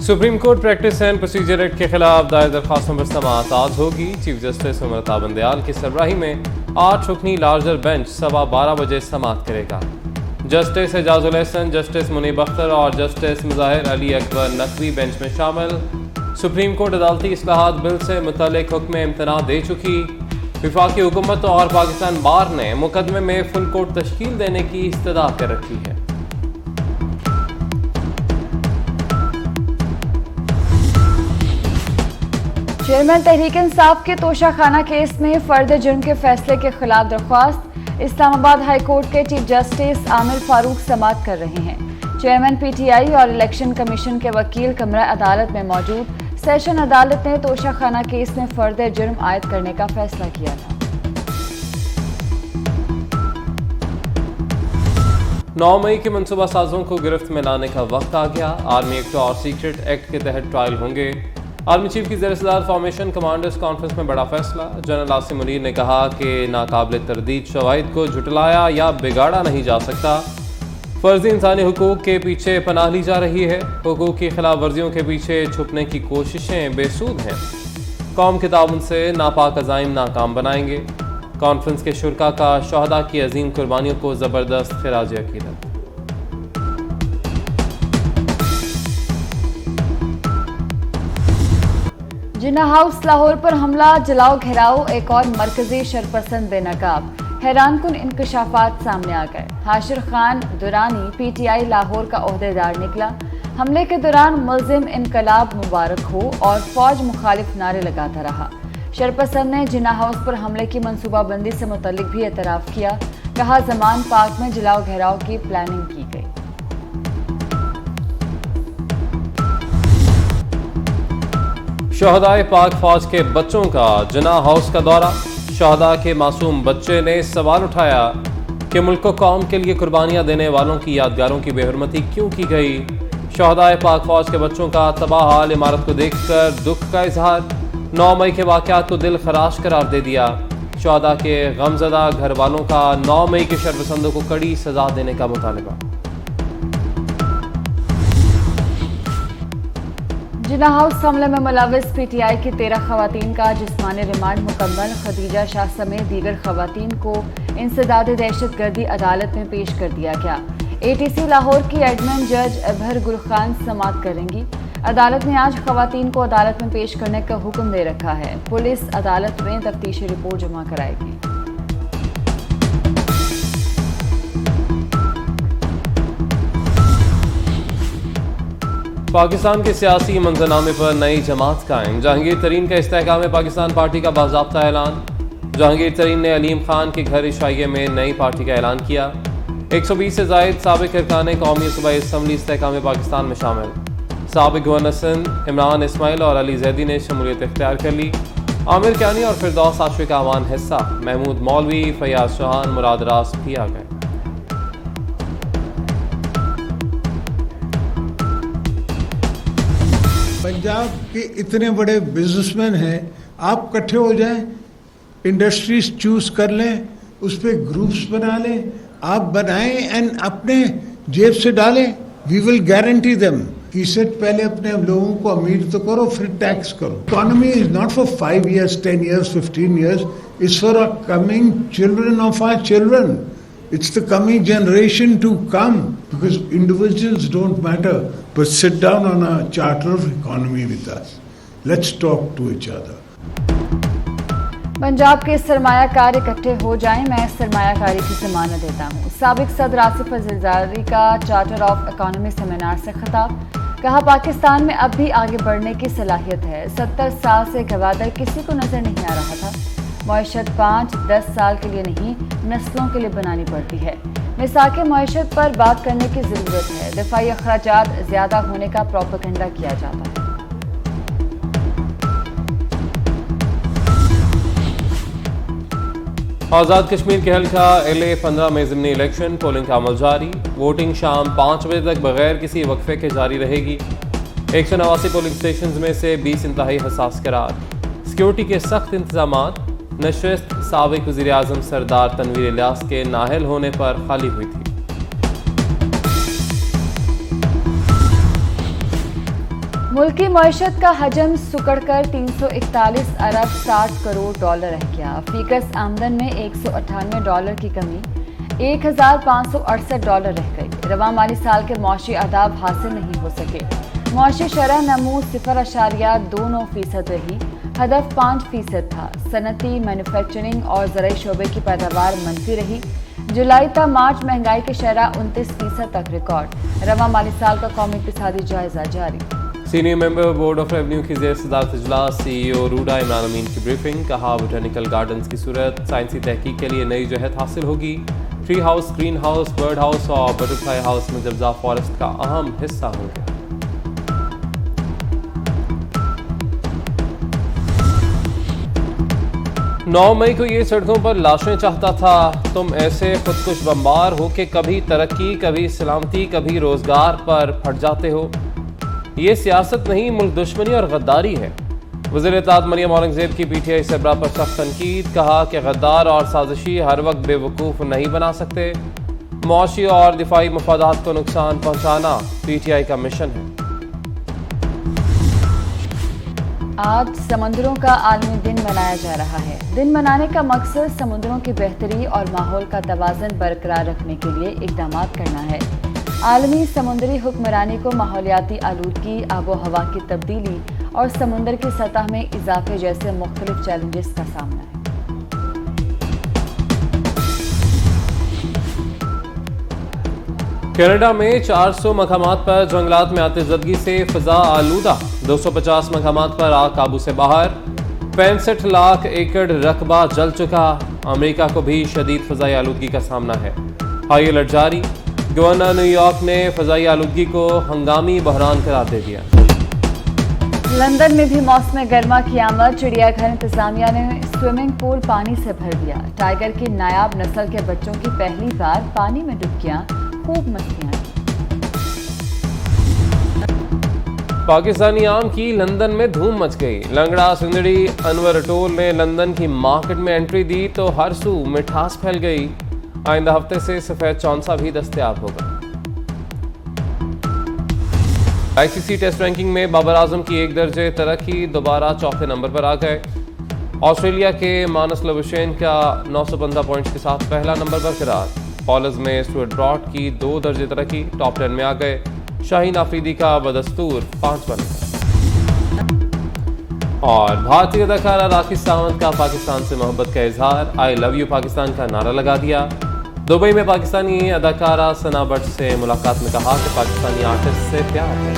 Supreme court practice and procedure act के खिलाफ दायर दरखास्तों पर समाअत आज होगी। चीफ जस्टिस उमर बंदयाल की सरबराही में 8 रुकनी लार्जर बेंच 12:15 बजे समाअत करेगा। जस्टिस एजाजुल एहसन, जस्टिस मुनीब अख्तर और जस्टिस मुजाहिर अली अकबर नकवी बेंच में शामिल। सुप्रीम कोर्ट अदालती इस्लाहात बिल से मुतल्लिक हुक्म इम्तना दे चुकी। वफाकी हुकूमत और पाकिस्तान बार ने मुकदमे में फुल कोर्ट तश्कील देने की इस्तदा कर रखी है। चेयरमैन तहरीक इंसाफ के तोशाखाना केस में फर्द जुर्म के फैसले के खिलाफ दरख्वास्त इस्लामाबाद हाई कोर्ट के चीफ जस्टिस आमिर फारूक समाअत कर रहे हैं। चेयरमैन पीटीआई और इलेक्शन कमीशन के वकील कमरा अदालत में मौजूद सेशन अदालत ने तोशाखाना केस में फर्द जुर्म आयद करने का फैसला किया था। 9 मई के मनसूबा साजों को गिरफ्त में लाने का वक्त आ गया। आर्मी एक्ट और सीक्रेट एक्ट के तहत ट्रायल होंगे। आर्मी चीफ की ज़ेर-ए-सदारत फॉर्मेशन कमांडर्स कॉन्फ्रेंस में बड़ा फैसला। जनरल आसिम मुनीर ने कहा कि नाकाबिल तरदीद शवाहिद को झुटलाया या बिगाड़ा नहीं जा सकता। फर्जी इंसानी हुकूक के पीछे पनाह ली जा रही है। हुकूक की खिलाफ वर्जियों के पीछे छुपने की कोशिशें बेसूद हैं। कौम के ताउन से नापाक अज़ाइम नाकाम बनाएंगे। कॉन्फ्रेंस के शुरका का शहदा की अजीम कुर्बानियों को ज़बरदस्त खिराज अकीदत। जिन्ना हाउस लाहौर पर हमला, जलाओ घेराव, एक और मरकजी शरपसंद बेनकाब। हैरानकुन इंकशाफात सामने आ गए। हाशिर खान दुरानी पीटीआई लाहौर का ओहदेदार निकला। हमले के दौरान मुल्जिम इनकलाब मुबारक हो और फौज मुखालिफ नारे लगाता रहा। शरपसंद ने जिन्ना हाउस पर हमले की मनसूबाबंदी से मुतल्लिक भी एतराफ़ किया। कहा जमान पाक में जलाओ घेराव की प्लानिंग की गई। शहदाए पाक फौज के बच्चों का जिन्ना हाउस का दौरा। शहदा के मासूम बच्चे ने सवाल उठाया कि मुल्क को कौम के लिए कुर्बानियां देने वालों की यादगारों की बेहुरमती क्यों की गई। शहदाए पाक फौज के बच्चों का तबाह हाल इमारत को देखकर दुख का इजहार। 9 मई के वाक़यात को दिल खराश करार दे दिया। शहदा के गमजदा घर वालों का 9 मई के शरपसंदों को कड़ी सजा देने का मुतालबा। जिन्ना हाउस हमले में मुलविस पीटीआई की 13 खवातीन का जिस्मानी रिमांड मुकम्मल। खदीजा शाह समेत दीगर खवातीन को इंसदाद दहशतगर्दी अदालत में पेश कर दिया गया। एटीसी लाहौर की एडमिन जज अबहर गुल खान समाअत करेंगी। अदालत ने आज खवातीन को अदालत में पेश करने का हुक्म दे रखा है। पुलिस अदालत में तफ्तीशी रिपोर्ट जमा कराएगी। पाकिस्तान के सियासी मंजरनामे पर नई जमात कायम। जहांगीर तरीन का इस्तेहकाम पाकिस्तान पार्टी का बाज़ाब्ता ऐलान। जहांगीर तरीन ने अलीम खान के घर इशाइये में नई पार्टी का ऐलान किया। 120 से ज़ायद साबिक अरकान कौमी सूबाई असम्बली इस्तेहकाम पाकिस्तान में शामिल। साबिक गवर्नर सिंध इमरान इस्माइल और अली जैदी ने शमूलियत इख्तियार कर ली। आमिर क्यानी और फिरदौस आशिक का अवान हिस्सा। महमूद मौलवी, फयाज चौहान, मुराद रास भी आ गए। पंजाब के इतने बड़े बिजनेसमैन हैं, आप इकट्ठे हो जाएं, इंडस्ट्रीज चूज कर लें, उस पर ग्रुप्स बना लें, आप बनाएं एंड अपने जेब से डालें। वी विल गारंटी देम कि इससे पहले अपने लोगों को अमीर तो करो, फिर टैक्स करो। Economy is not for 5 years, 10 years, 15 years. It's for our coming children of our children. It's the coming generation to come, because individuals don't matter, but sit down on a charter of economy with us. Let's talk to each other. Punjab के सरमायाकार इकट्ठे हो जाएं, मैं सरमायाकारी की जमानत देता हूँ। साबिक सदर आसिफ ज़रदारी का चार्टर ऑफ इकोनॉमी सेमिनार से खिताब। कहा पाकिस्तान में अब भी आगे बढ़ने की सलाहियत है। 70 साल से गवादर किसी को नजर नहीं आ रहा था। मईशत 5-10 साल के लिए नहीं, नस्लों के लिए बनानी पड़ती है। मिसाक मईशत पर बात करने की ज़रूरत है। दिफाई अखराजात ज़्यादा होने का प्रोपेगेंडा किया जाता है। आज़ाद कश्मीर के हल्का LA 15 में ज़िमनी इलेक्शन। पोलिंग का अमल जारी। वोटिंग शाम 5 बजे तक बगैर किसी वक्फे के जारी रहेगी। 189 पोलिंग स्टेशन में से 20 इंतहाई हसास करार। सिक्योरिटी के सख्त इंतजामात। नशस्त साबिक वज़ीर आज़म सरदार तनवीर इलियास के नाहल होने पर खाली हुई थी। मुल्की मईशत का हजम सुकड़कर 341 अरब 60 करोड़ डॉलर रह गया। फीकस आमदन में $198 की कमी 1568 डॉलर रह गई। रवा माली साल के मौशी आदाब हासिल नहीं हो सके। मौशी शरह नमू 0.29% रही, हदफ 5% था। सनती, मैन्युफैक्चरिंग और ज़राई शोबे की पैदावार मनफी रही। जुलाई तक मार्च महंगाई की शरह 29% तक रिकॉर्ड। रवा माली साल का कौमी इक़्तिसादी जायजा जारी। Senior member board of revenue की ज़ेर सदारत इजलास, CEO रूडा इमरान अमीन की ब्रीफिंग। कहा बोटेनिकल गार्डन्स की सूरत साइंसी तहकीक के लिए नई जहत हासिल होगी। Tree house, green house, bird house और बटरफ्लाई हाउस में जबजा फॉरेस्ट का अहम हिस्सा होंगे। 9 मई को ये सड़कों पर लाशें चाहता था। तुम ऐसे खुदकुश बम्बार हो कि कभी तरक्की, कभी सलामती, कभी रोजगार पर फट जाते हो। ये सियासत नहीं, मुल्क दुश्मनी और गद्दारी है। वज़ीर इत्तेलात मरियम औरंगज़ेब की PTI सरबराह पर सख्त तनकीद। कहा कि गद्दार और साजिशी हर वक्त बेवकूफ़ नहीं बना सकते। मौशी और दिफाई मफादात को नुकसान पहुँचाना PTI का मिशन है। आज समुद्रों का आलमी दिन मनाया जा रहा है। दिन मनाने का मकसद समुद्रों की बेहतरी और माहौल का तवाज़न बरकरार रखने के लिए इक़दाम करना है। आलमी समुद्री हुक्मरानी को माहौलियाती आलूदगी, आबो हवा की तब्दीली और समुद्र की सतह में इजाफे जैसे मुख्तलिफ चैलेंजेस का सामना है। कनाडा में 400 मकामात पर जंगलात में आतिशज़दगी से फ़ज़ा आलूदा। 250 मकामात पर आग काबू से बाहर। 65 लाख एकड़ रकबा जल चुका। अमेरिका को भी शदीद फ़ज़ाई आलूदगी का सामना है। हाई अलर्ट जारी। गवर्नर न्यूयॉर्क ने फ़ज़ाई आलूदगी को हंगामी बहरान करार दे दिया। लंदन में भी मौसम गर्मा की आमद। चिड़ियाघर इंतजामिया ने स्विमिंग पूल पानी से भर दिया। टाइगर की नायाब नस्ल के बच्चों की पहली बार पानी में डुबकियां, खूब मस्तियां। पाकिस्तानी आम की लंदन में धूम मच गई। लंगड़ा सुंदड़ी अनवर अटोल ने लंदन की मार्केट में एंट्री दी तो हर सू मिठास फैल गई। आइंदा हफ्ते से सफेद चौंसा भी दस्तयाब होगा। ICC टेस्ट रैंकिंग में बाबर आजम की 1 दर्जे तरक्की, दोबारा चौथे नंबर पर आ गए। ऑस्ट्रेलिया के मानस लबुशेन का 915 पॉइंट्स के साथ पहला नंबर बरकरार। बॉलर्स में स्टुअर्ट ब्रॉड की 2 दर्जे तरक्की, टॉप 10 में आ गए। शाहीन आफरीदी का बदस्तूर 5वां नंबर। और भारतीय अदाकारा राखी सावंत का पाकिस्तान से मोहब्बत का इजहार, आई लव यू पाकिस्तान का नारा लगा दिया। दुबई में पाकिस्तानी अदाकारा सना भट्ट से मुलाकात में कहा कि पाकिस्तानी आर्टिस्ट से प्यार है।